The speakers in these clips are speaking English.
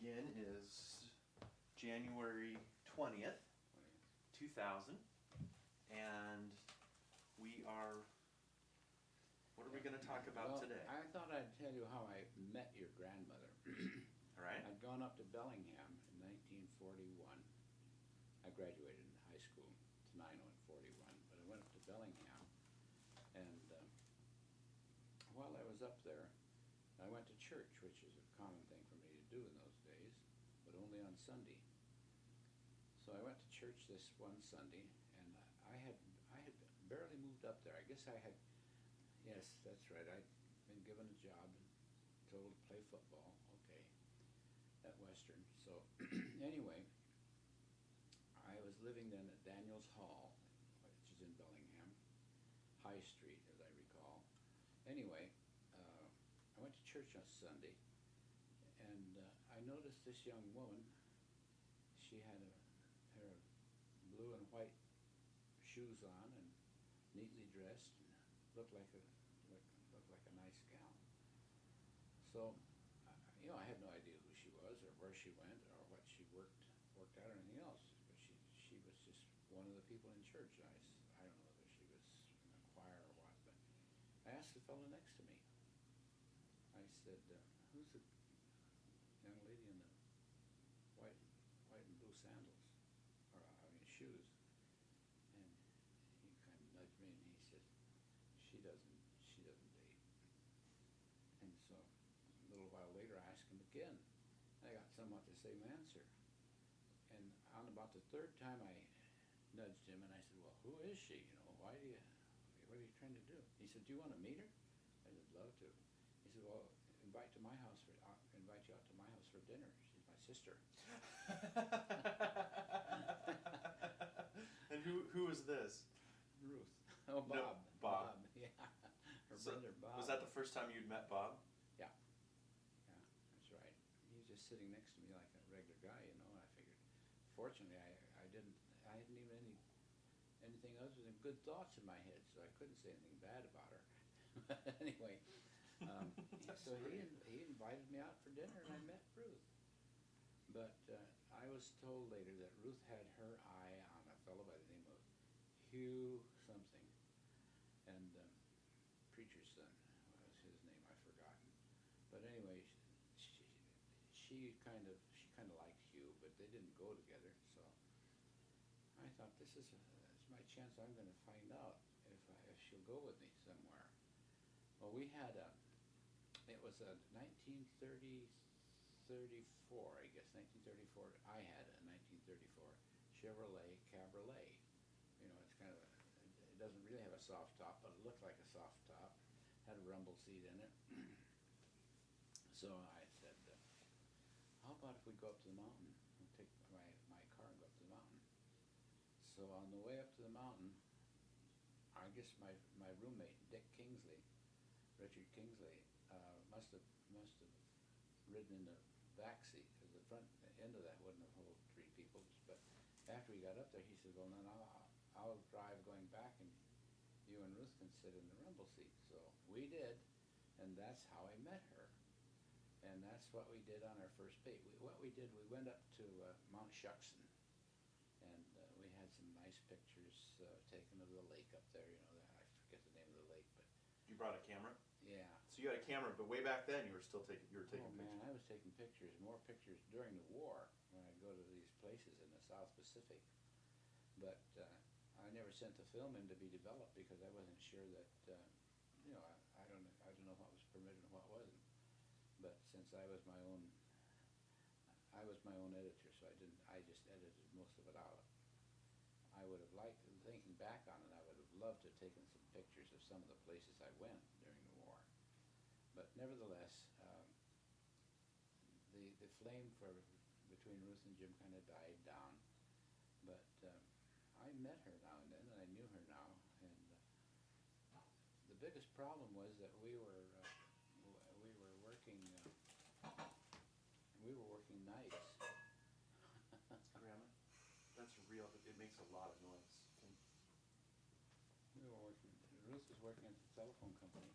begin is January 20th, 2000, and we are, what are we going to talk about today? I thought I'd tell you how I met your grandmother. All right. I'd gone up to Bellingham in 1941. I graduated in high school in 41, but I went up to Bellingham, and while I was up there, I went to church, which is a common thing for me to do in those days, but only on Sunday. So I went to church this one Sunday, and I had barely moved up there. I guess I had, yes, that's right, I'd been given a job and told to play football, okay, at Western. So anyway, I was living then at Daniels Hall, which is in Bellingham, High Street, as I recall. Anyway, I went to church on Sunday, and I noticed this young woman. She had a pair of blue and white shoes on and neatly dressed, and looked like a nice gal. So, I had no idea who she was or where she went or what she worked at or anything else. But she was just one of the people in church. I don't know whether she was in the choir or what, but I asked the fellow next to me. I said, "Who's the young lady in the white and blue sandals, or shoes?" And he kind of nudged me, and he said, "She doesn't date." And so a little while later, I asked him again. I got somewhat the same answer. And on about the third time, I nudged him, and I said, "Well, who is she? What are you trying to do?" He said, "Do you want to meet her?" I said, "Love to." He said, "Well, invite you out to my house for dinner. She's my sister." And who is this? Ruth. Oh, Bob. No, Bob. Yeah. Her brother, Bob. Was that the first time you'd met Bob? Yeah. Yeah, that's right. He was just sitting next to me like a regular guy, and I figured. Fortunately, I hadn't even anything other than good thoughts in my head, so I couldn't say anything bad about her. But anyway, so he invited me out for dinner, and I met Ruth. But I was told later that Ruth had her eye on a fellow by the name of Hugh something, and preacher's son was his name. I've forgotten. But anyway, she kind of liked Hugh, but they didn't go together. So I thought, this is my chance. I'm going to find out if she'll go with me somewhere. Well, we had it was a 1934, I guess, 1934. I had a 1934 Chevrolet Cabriolet. It's kind of it doesn't really have a soft top, but it looked like a soft top. Had a rumble seat in it. So I said, how about if we go up to the mountain and take my car and go up to the mountain? So on the way up to the mountain, I guess my roommate, Richard Kingsley, must have ridden in the back seat, because the front end of that wouldn't have held 3 people. But after we got up there, he said, "Well, then I'll drive going back, and you and Ruth can sit in the rumble seat." So we did, and that's how I met her. And that's what we did on our first date. We went up to Mount Shuckson, and we had some nice pictures taken of the lake up there. I forget the name of the lake, but You brought a camera? yeah. So you had a camera, but way back then you were taking Oh pictures. man, I was taking more pictures during the war when I go to these places in the South Pacific. But I never sent the film in to be developed because I wasn't sure that I don't know what was permitted and what wasn't. But since I was my own editor, so I just edited most of it out. I would have liked, thinking back on it, I would have loved to have taken some pictures of some of the places I went during the war. But nevertheless, the flame between Ruth and Jim kind of died down. But I met her now and then, and I knew her now. And the biggest problem was that we were working nights. Grandma, that's real. It makes a lot of noise. Ruth was working at the telephone company,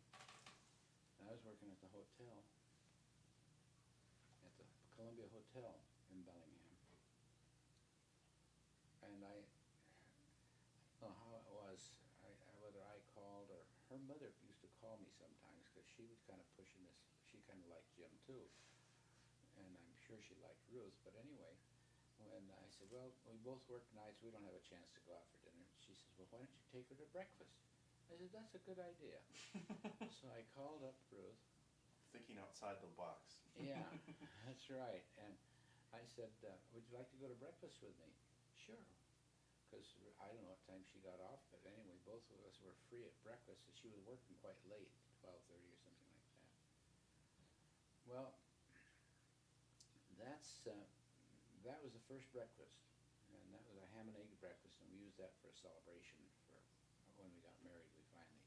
and I was working at the hotel, at the Columbia Hotel in Bellingham. And I don't know how it was, whether I called or her mother used to call me sometimes because she was kind of pushing this. She kind of liked Jim too, and I'm sure she liked Ruth. But anyway, when I said, well, we both work nights, we don't have a chance to go out for dinner. She says, well, why don't you take her to breakfast? I said, that's a good idea. So I called up Ruth. Thinking outside the box. Yeah, that's right. And I said, would you like to go to breakfast with me? Sure. Because I don't know what time she got off, but anyway, both of us were free at breakfast, and she was working quite late, 12:30 or something like that. Well, that was the first breakfast, and that was a ham and egg breakfast, and we used that for a celebration for when we got married. We finally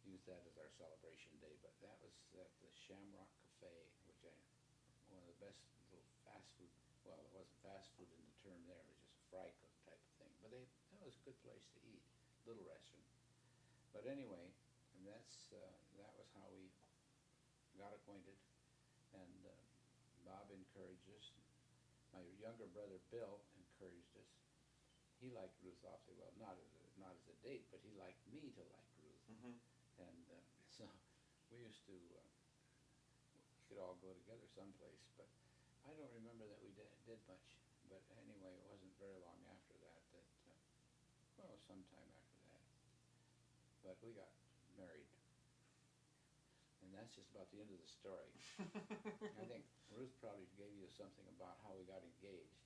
used that as our celebration day, but that was at the Shamrock Cafe, which one of the best little fast food. Well, it wasn't fast food in the term there; it was just a fry cook type of thing. But that was a good place to eat, little restaurant. But anyway, and that was how we got acquainted, and Bob encouraged us. My younger brother Bill encouraged us. He liked Ruth awfully well, not as a date, but he liked me to like Ruth. Mm-hmm. And so we used to, we could all go together someplace, but I don't remember that we did much. But anyway, it wasn't very long after that, well, sometime after that. But we got married. And that's just about the end of the story. I think Ruth probably gave you something about how we got engaged.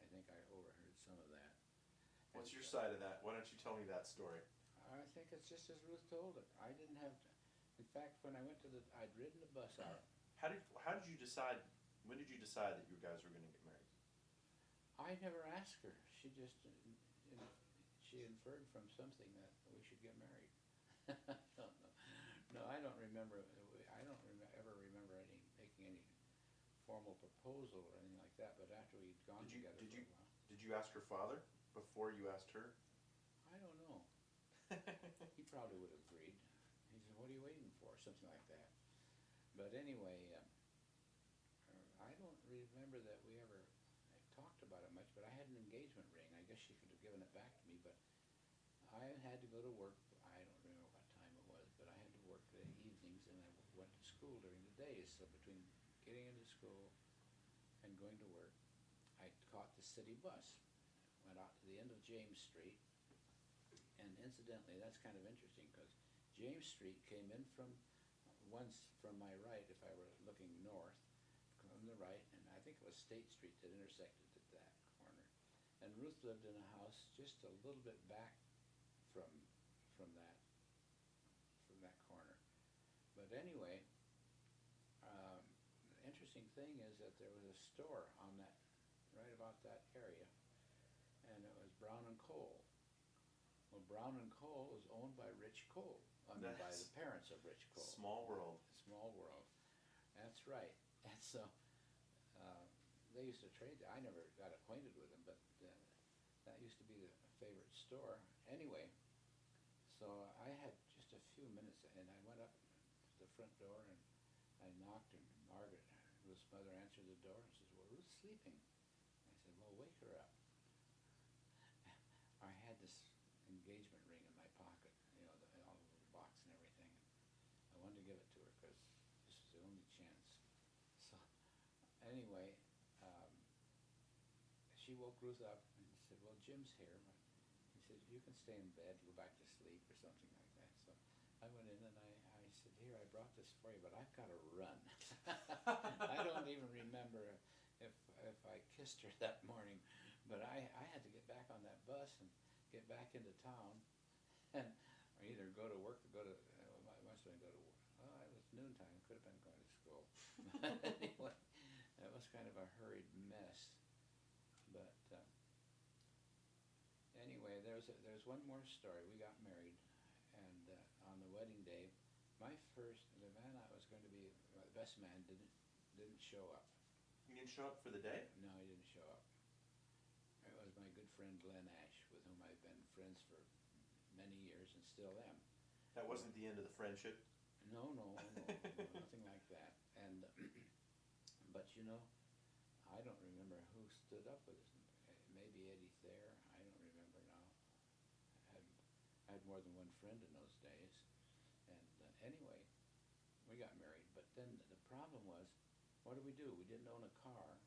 I think I overheard some of that. What's your side of that? Why don't you tell me that story? I think it's just as Ruth told it. I didn't have to. In fact, when I went to I'd ridden the bus out. How did you decide? When did you decide that you guys were going to get married? I never asked her. She just she inferred from something that we should get married. I don't know. No, I don't remember. I don't ever remember making any formal proposal or anything like that. But after we'd gone together for a while. Did you ask her father before you asked her? I don't know. He probably would have agreed. He said, "What are you waiting for?" Something like that. But anyway, I don't remember that we ever talked about it much. But I had an engagement ring. I guess she could have given it back to me, but I had to go to work. I don't remember what time it was, but I had to work the evenings, and I went to school during the days. So between getting into school and going to work, I caught the city bus. Went out to the end of James Street. And incidentally, that's kind of interesting because James Street came in from my right, if I were looking north, from the right, and I think it was State Street that intersected at that corner. And Ruth lived in a house just a little bit back from that corner. But anyway, the interesting thing is that there was a store on that, right about that area, and it was Brown and Cole. Well, Brown and Cole was owned by Rich Cole. By the parents of Rich Cole. Small world. Small world. That's right. And so they used to trade. I never got acquainted with them, but that used to be the favorite store. Anyway, so I had just a few minutes, and I went up to the front door, and I knocked, and Margaret, Ruth's mother, answered the door and says, "Well, Ruth's sleeping." I said, "Well, wake her up." I had this engagement ring in my pocket, all the little box and everything. I wanted to give it to her because this was the only chance. So anyway, she woke Ruth up and said, "Well, Jim's here." He said, "You can stay in bed, go back to sleep," or something like that. So I went in and I said, "Here, I brought this for you, but I've got to run." I don't even remember if I kissed her that morning, but I had to get back on that bus and get back into town, and either go to work or go to. I must have been go to work. Well, it was noontime. Could have been going to school. But anyway, that was kind of a hurried mess. But anyway, there's one more story. We got married, and on the wedding day, the man I was going to be my best man didn't show up. You didn't show up for the day? No, he didn't show up. It was my good friend Glenn Ash, with whom I've been friends for many years and still am. That wasn't the end of the friendship? No, nothing like that. And but I don't remember who stood up with us. Maybe Eddie Thayer. I don't remember now. I had more than one friend in those days. And anyway, we got married. But then the problem was, what did we do? We didn't own a car.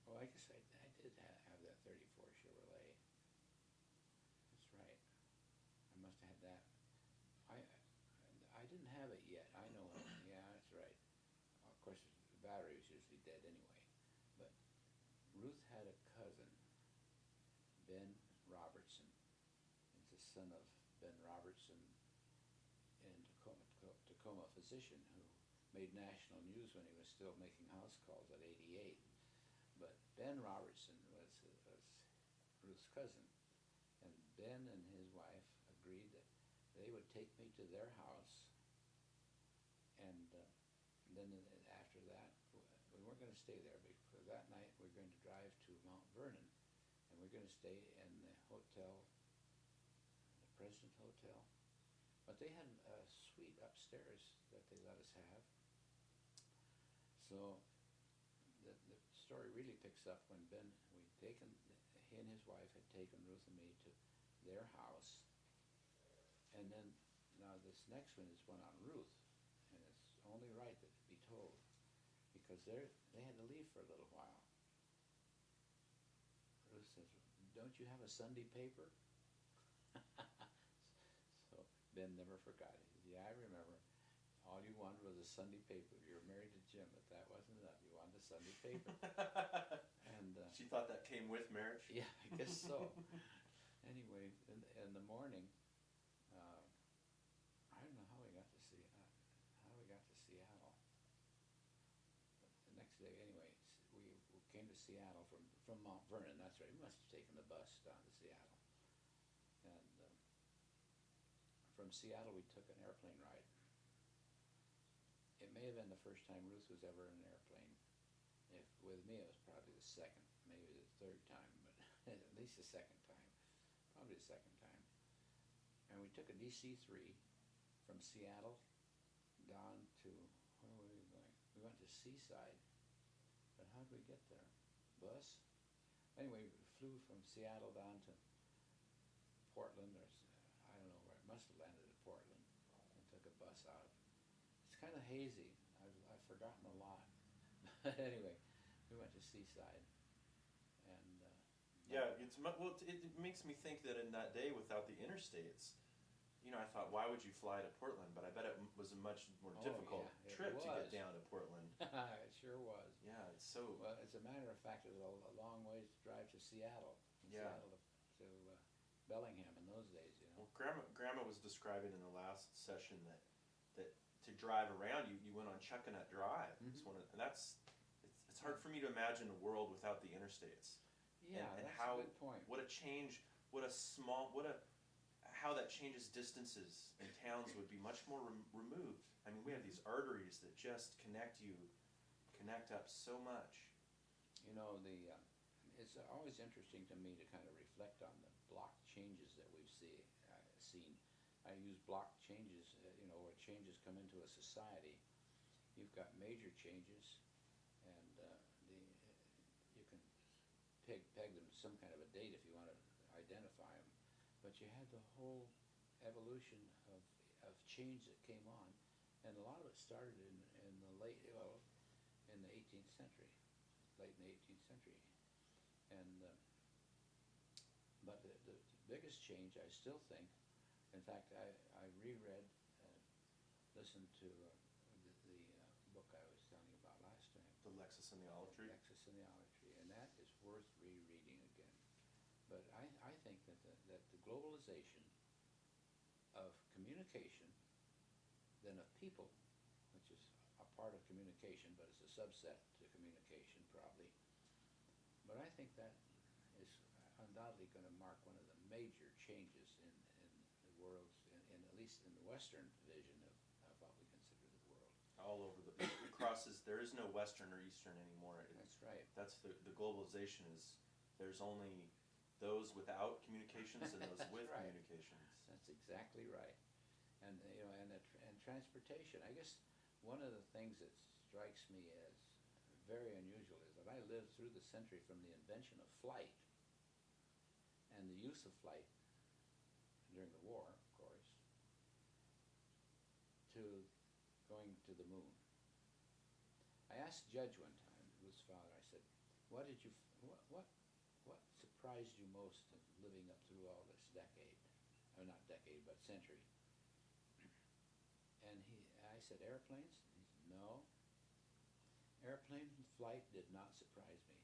Oh, I guess I did have that 34 Chevrolet. That's right. I must have had that. I didn't have it yet. I know. Yeah, that's right. Of course, the battery was usually dead anyway. But Ruth had a cousin, Ben Robertson. He's the son of Ben Robertson in Tacoma physician who made national news when he was still making house calls at 88. But Ben Robertson was Ruth's cousin. And Ben and his wife agreed that they would take me to their house. And then after that, we weren't going to stay there. Because that night we were going to drive to Mount Vernon. And we were going to stay in the hotel, the President Hotel. But they had a suite upstairs that they let us have. So the story really picks up when he and his wife had taken Ruth and me to their house. And then, now this next one is one on Ruth. And it's only right that it be told. Because they had to leave for a little while. Ruth says, "Don't you have a Sunday paper?" So Ben never forgot it. He said, "Yeah, I remember. All you wanted was a Sunday paper. You were married to Jim, but that wasn't enough. You wanted a Sunday paper." And she thought that came with marriage? Yeah, I guess so. Anyway, in the morning, I don't know how we got to Seattle. The next day, anyway, we came to Seattle from Mount Vernon. That's right. We must have taken the bus down to Seattle. And from Seattle, we took an airplane ride. It may have been the first time Ruth was ever in an airplane. If with me, it was probably the second, maybe the third time, but at least the second time. Probably the second time. And we took a DC-3 from Seattle down to, where were we going? We went to Seaside. But how did we get there? Bus? Anyway, we flew from Seattle down to Portland, or I don't know where. It must have landed at Portland, and took a bus out. It's kind of hazy. I've forgotten a lot. But anyway, we went to Seaside. And yeah, it makes me think that in that day without the interstates, I thought, why would you fly to Portland? But I bet it was a much more difficult trip to get down to Portland. It sure was. Yeah, it's so... Well, as a matter of fact, it was a long ways to drive to Seattle. Yeah. Seattle to Bellingham in those days, Well, Grandma was describing in the last session that to drive around, you went on Chuckanut Drive. Mm-hmm. It's hard for me to imagine a world without the interstates. Yeah, and that's how, a good point. What a change, how that changes distances in towns would be much more removed. I mean, we have these arteries that just connect up so much. It's always interesting to me to kind of reflect on the block changes that we've seen. I use block changes, where changes come into a society. You've got major changes, and you can peg them to some kind of a date if you want to identify them. But you had the whole evolution of change that came on, and a lot of it started in the 18th century, late in the 18th century. And but the biggest change, I still think, in fact, I reread, listened to the book I was telling you about last time. The Lexus and the Olive Tree? Lexus and the Olive Tree, and that is worth rereading again. But I think that the globalization of communication, then of people, which is a part of communication, but it's a subset to communication probably. But I think that is undoubtedly going to mark one of the major changes in the world, in at least in the Western vision of what we consider the world. All over it crosses. There is no Western or Eastern anymore. That's right. That's the globalization is. There's only those without communications and those with right. communications. That's exactly right. And and transportation. I guess one of the things that strikes me as very unusual is that I lived through the century from the invention of flight and the use of flight during the war, of course, to going to the moon. I asked Judge one time, whose father, I said, what surprised you most in living up through all this decade? Or not decade, but century. And I said, airplanes? And he said, no. Airplane flight did not surprise me.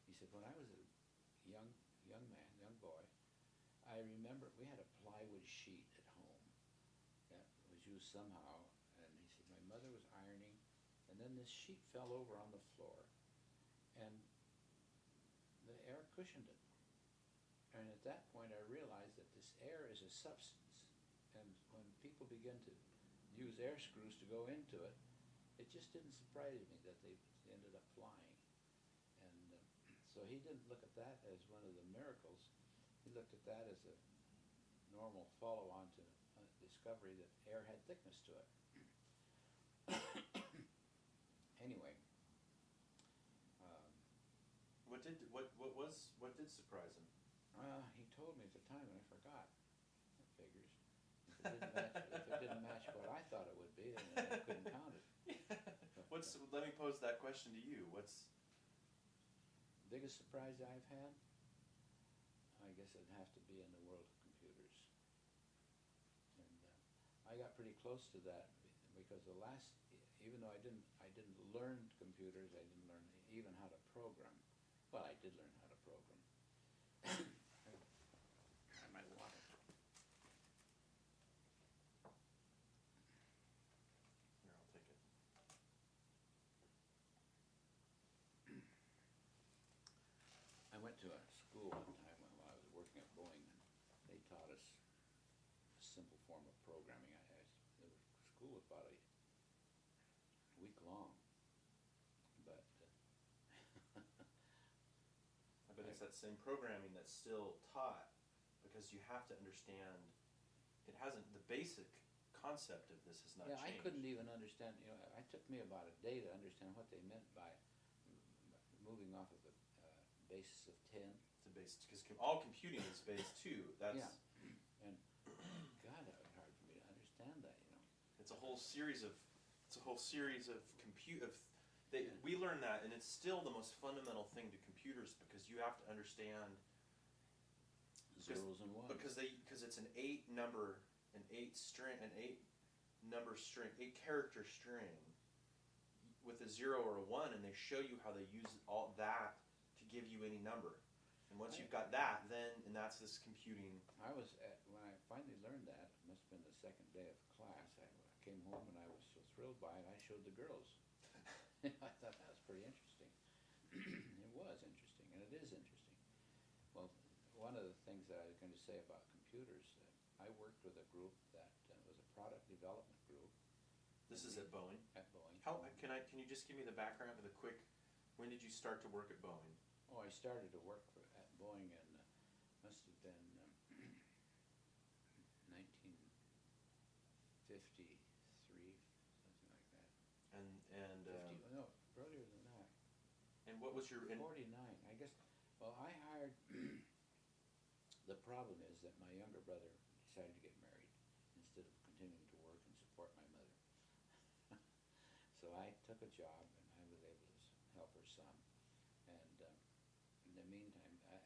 He said, when I was a young boy, I remember we had a plywood sheet at home that was used somehow, and he said, my mother was ironing, and then this sheet fell over on the floor, and the air cushioned it. And at that point I realized that this air is a substance, and when people begin to use air screws to go into it, it just didn't surprise me that they ended up flying. And so he didn't look at that as one of the miracles. He looked at that as a normal follow-on to discovery that air had thickness to it. Anyway, What did surprise him? he told me at the time, and I forgot. It figures. If it didn't match what I thought it would be, then I couldn't count it. But, Let me pose that question to you. What's the biggest surprise I've had? I guess it'd have to be in the world of computers. And I got pretty close to that because even though I didn't learn computers, I didn't learn even how to program. Well, I did learn how to program. I might want it. Here, I'll take it. I went to a school one time while I was working at Boeing, and they taught us a simple form of programming. The school was about a week long, but I bet it's that same programming that's still taught, because you have to understand. It hasn't. The basic concept of this has not yeah, changed. I couldn't even understand. It took me about a day to understand what they meant by moving off of the basis of 10. It's a base, because all computing is base 2. That's Yeah, and God, that was hard for me to understand that. It's a whole series of we learn that, and it's still the most fundamental thing to computers, because you have to understand zeros and ones. Because it's an 8 character string with a 0 or a 1, and they show you how they use all that to give you any number. And once you've got that, and that's this computing. When I finally learned that, it must have been the second day of class, I came home and I was so thrilled by it, I showed the girls. I thought that was pretty interesting. It was interesting, and it is interesting. Well, one of the things that I was going to say about computers, I worked with a group that was a product development group. This is at Boeing? At Boeing. Can you just give me the background of when did you start to work at Boeing? Oh, I started to work at Boeing in, must have been 1953, something like that. And 50, no, earlier than that. And what was your 49, I guess. Well, I hired. The problem is that my younger brother decided to get married instead of continuing to work and support my mother. So I took a job, and I was able to help her some. And in the meantime, I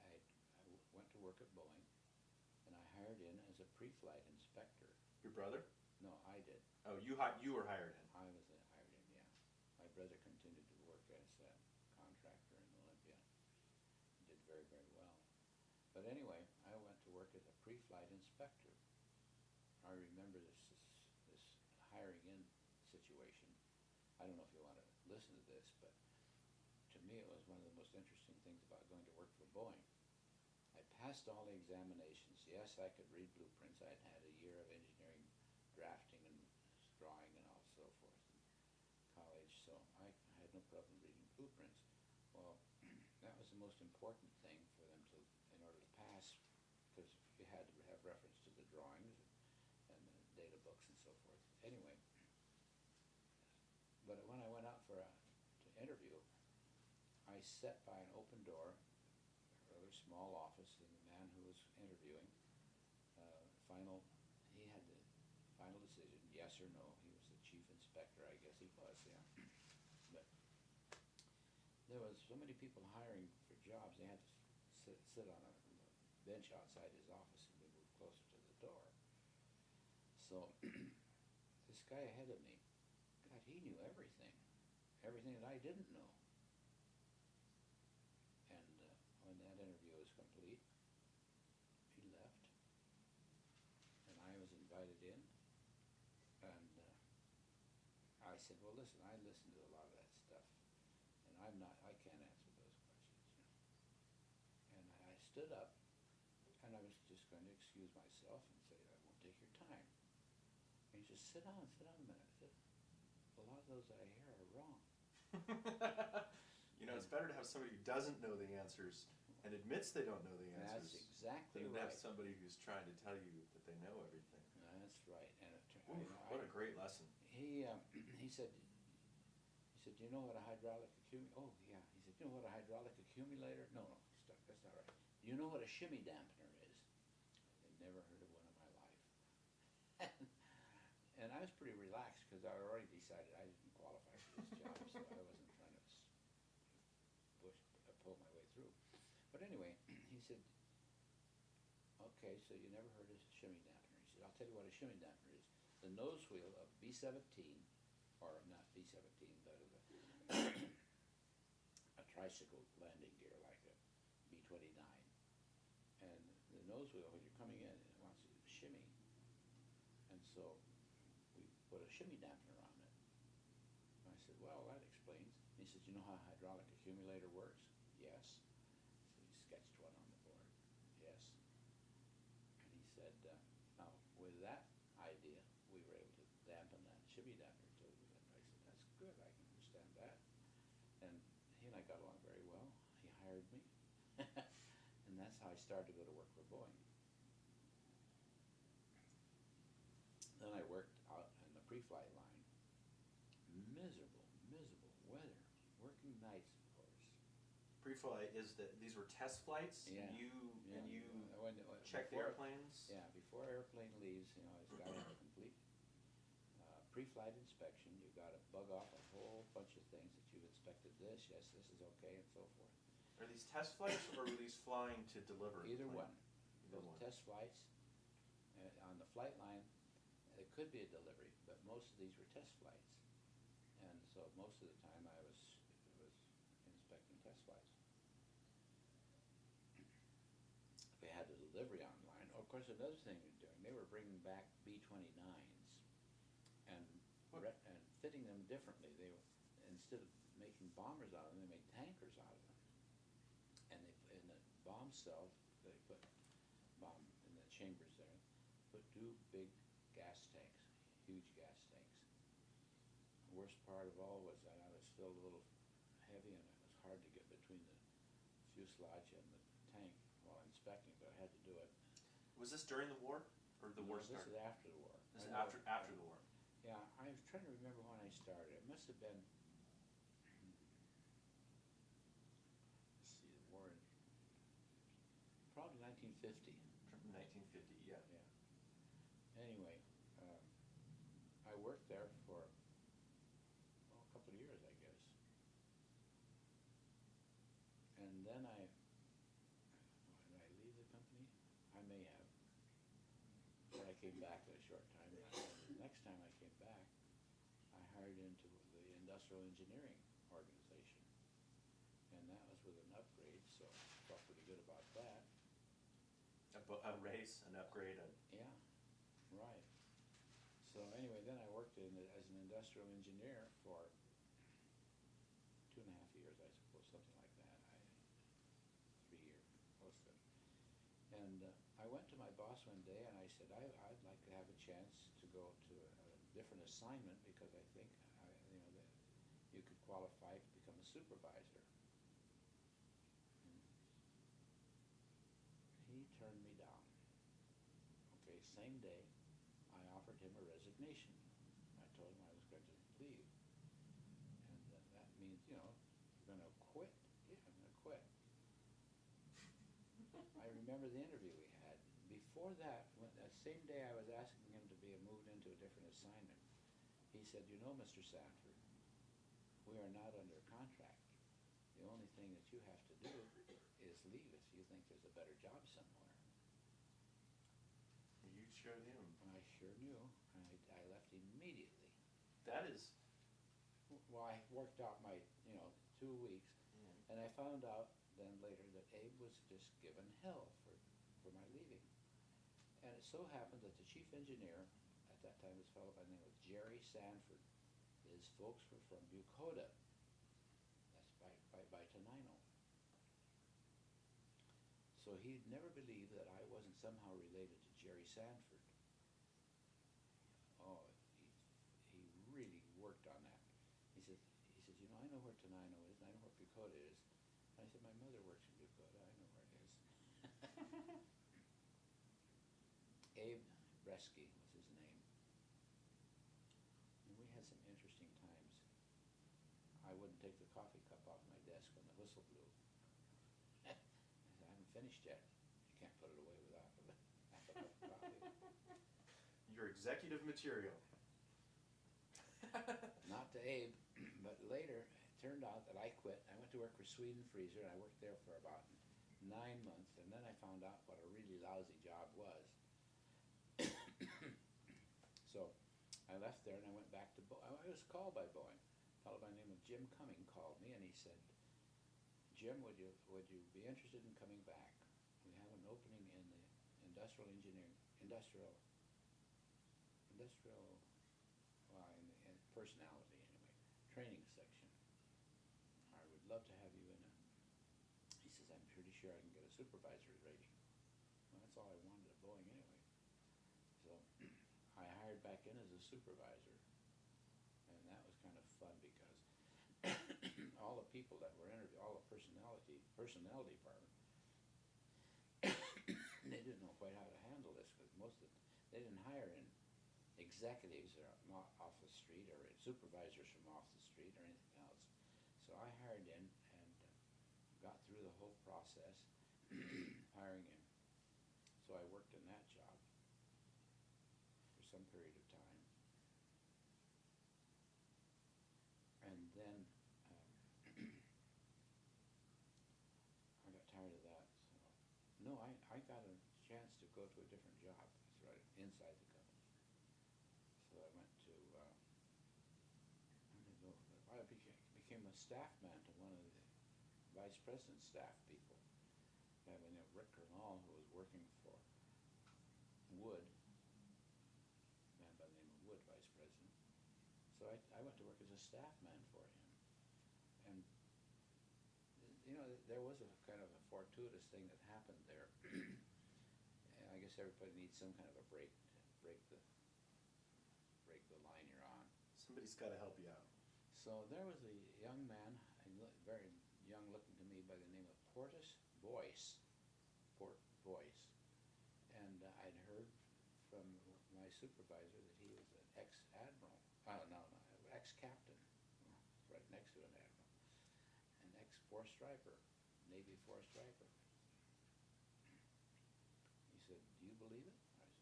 went to work at Boeing, and I hired in as a pre-flight inspector. Your brother? No, I did. Oh, you were hired in. I was hired in, yeah. My brother continued to work as a contractor in Olympia. Did very, very well. But anyway, I went to work as a pre-flight inspector. I remember this hiring in situation. I don't know if you want to listen to this, but to me it was one of the most interesting things about going to work for Boeing. I passed all the examinations. Yes, I could read blueprints. I'd had a year of engineering drafting and drawing and all so forth in college, so I had no problem reading blueprints. Well, that was the most important thing for them in order to pass, because you had to have reference to the drawings and the data books and so forth. Anyway, but when I went out to interview, I sat by an open door, a rather small office, and the man who was interviewing, he had the final decision, yes or no. He was the chief inspector, I guess he was, yeah. But there was so many people hiring for jobs, they had to sit on a bench outside his office and we moved closer to the door. So this guy ahead of me, God, he knew everything that I didn't know. And when that interview was complete, he left, and I was invited in, and I said, well, listen, I listened to a lot of that stuff, and I can't answer those questions. And I stood up, and I was just going to excuse myself and say, I won't take your time. And he said, sit down a minute. I said, a lot of those that I hear are wrong. You know, it's better to have somebody who doesn't know the answers and admits they don't know the answers. That's exactly than right. to have somebody who's trying to tell you that they know everything. That's right. And what a great lesson. He said, do you know what a hydraulic accumulator? Oh yeah. He said, you know what a hydraulic accumulator? No, that's not right. Do you know what a shimmy dampener is? I'd never heard of one in my life. And I was pretty relaxed because I already decided I didn't qualify for this job, so I wasn't trying to pull my way through. But anyway, he said, okay, so you never heard of a shimmy dampener. He said, I'll tell you what a shimmy dampener is. The nose wheel of B-17, or not B-17, but a tricycle landing gear like a B-29. And the nose wheel, when you're coming in, it wants you to shimmy. And so we put a shimmy dampener on it. And I said, well, that explains. And he said, you know how a hydraulic accumulator works? Yes. So he sketched one on the board. Yes. And he said, now with that idea, we were able to dampen that shimmy dampener too. And I said, that's good, I can understand that. And he and I got along very well. He hired me. And that's how I started to go to work for Boeing. Then I worked out in the pre-flight line. Miserable weather. Working nights, of course. Pre-flight is that these were test flights, Yeah. and you check the before- airplanes. Yeah, before airplane leaves, it's got to have a complete pre-flight inspection. You've got to bug off a whole bunch of things that you've inspected. Yes, this is okay, and so forth. Are these test flights, or were these flying to deliver? Either plane? one. Either Those one. test flights on the flight line, it could be a delivery, but most of these were test flights, and so most of the time I was inspecting test flights. They had a delivery online. Of course, another thing they're doing, they were bringing back B-29s and fitting them differently. They were, instead of making bombers out of them, they made tankers out of them. And in the bomb cell, they put in the chambers there, put two big gas tanks, huge gas tanks. The worst part of all was that I was still a little heavy, and it was hard to get between the fuselage and the tank while inspecting, but I had to do it. Was this during the war, or the war started? This is after the war. This is after the war. Yeah, I was trying to remember when I started. It must have been, let's see, the war in probably 1950. 1950, yeah. Yeah. Anyway, I worked there for a couple of years, I guess. And then did I leave the company? I may have. But I came back a short time. And the next time I came back, I hired into the industrial engineering organization. And that was with an upgrade, so I felt pretty good about that. A raise, an upgrade. Yeah, right. So anyway, then I worked as an industrial engineer for 2.5 years, I suppose, something like that. 3 years, close to. And I went to my boss one day and I said, I'd like to have a chance to go to a different assignment because I think that you could qualify to become a supervisor. He turned me down. Okay, same day, I offered him a resignation. I told him I was going to leave. And that means, you're going to quit? quit. I remember the interview we had. Before that, that same day I was asking him to be moved into a different assignment, he said, you know, Mr. Sanford, we are not under contract. The only thing that you have to do is leave if you think there's a better job somewhere. You showed him. I sure knew. I left immediately. That is... Well, I worked out my, 2 weeks, and I found out then later that Abe was just given hell for my leaving. And it so happened that the chief engineer at that time was a fellow by the name of Jerry Sanford. His folks were from Bucota. That's by Tenino. So he'd never believed that I wasn't somehow related to Jerry Sanford. Oh, he really worked on that. He says, I know where Tenino is, and I know where Bucota is. And I said, my mother works in Bucota, I know where it is. Abe Bresky was his name. And we had some interesting times. I wouldn't take the coffee cup off my desk when the whistle blew. I said, I haven't finished yet. You can't put it away without half a cup of coffee. Your executive material. Not to Abe, but later it turned out that I quit. I went to work for Sweden Freezer, and I worked there for about 9 months, and then I found out what a really lousy job was. So I left there and I went back to Boeing. I was called by Boeing. A fellow by the name of Jim Cumming called me and he said, Jim, would you be interested in coming back? We have an opening in the industrial engineering, industrial, well, in personality anyway, training section. I would love to have you in it. He says, I'm pretty sure I can get a supervisor's rating. Well, that's all I wanted at Boeing anyway. So I hired back in as a supervisor, and that was kind of fun because all the people that were interviewed, all the personnel department, they didn't know quite how to handle this because they didn't hire in executives or off the street or supervisors from off the street or anything else. So I hired in and got through the whole process hiring him. So I worked in that job for some period of time. And then I got tired of that. So no, I got a chance to go to a different job. That's right, inside the company. So I went to I became a staff man to one of the vice president's staff people. A guy by the name of Rick Kernall, who was working for Wood, man by the name of Wood, vice president. So I went to work as a staff man for him. And, there was a kind of a fortuitous thing that happened there. And I guess everybody needs some kind of a break to break the line you're on. Somebody's got to help you out. So there was a young man, very young looking to me, by the name of Portis Boyce. And I'd heard from my supervisor that he was an ex-admiral. Ex-captain. Right next to an admiral. An ex-four striper, Navy four striper. He said, do you believe it? I said,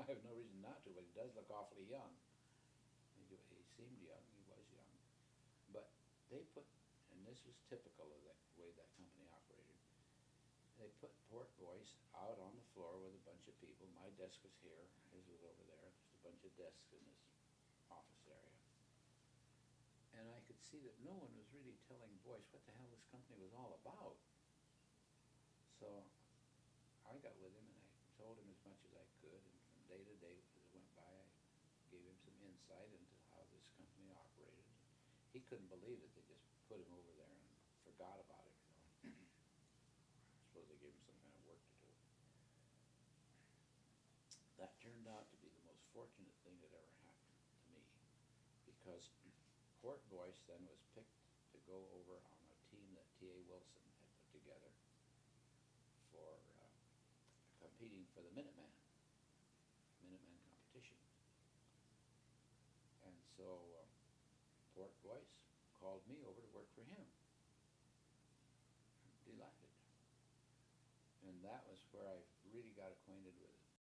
I have no reason not to, but he does look awfully young. He seemed young, he was young. But they put, and this was typical of the way that company operated, they put Port Boyce out on the floor with a bunch of people. My desk was here, his was over there, just a bunch of desks in this office area. And I could see that no one was really telling Boyce what the hell this company was all about. So I got with him and I told him as much as I could, and from day to day as it went by, I gave him some insight into how this company operated. He couldn't believe it. They just put him over there and forgot about it. I suppose they gave him some kind of work to do. That turned out to be the most fortunate thing that ever happened to me, because Port Boyce then was picked to go over on a team that T.A. Wilson had put together for competing for the Minuteman competition. And so Port Boyce called me over to work for him. and that was where I really got acquainted with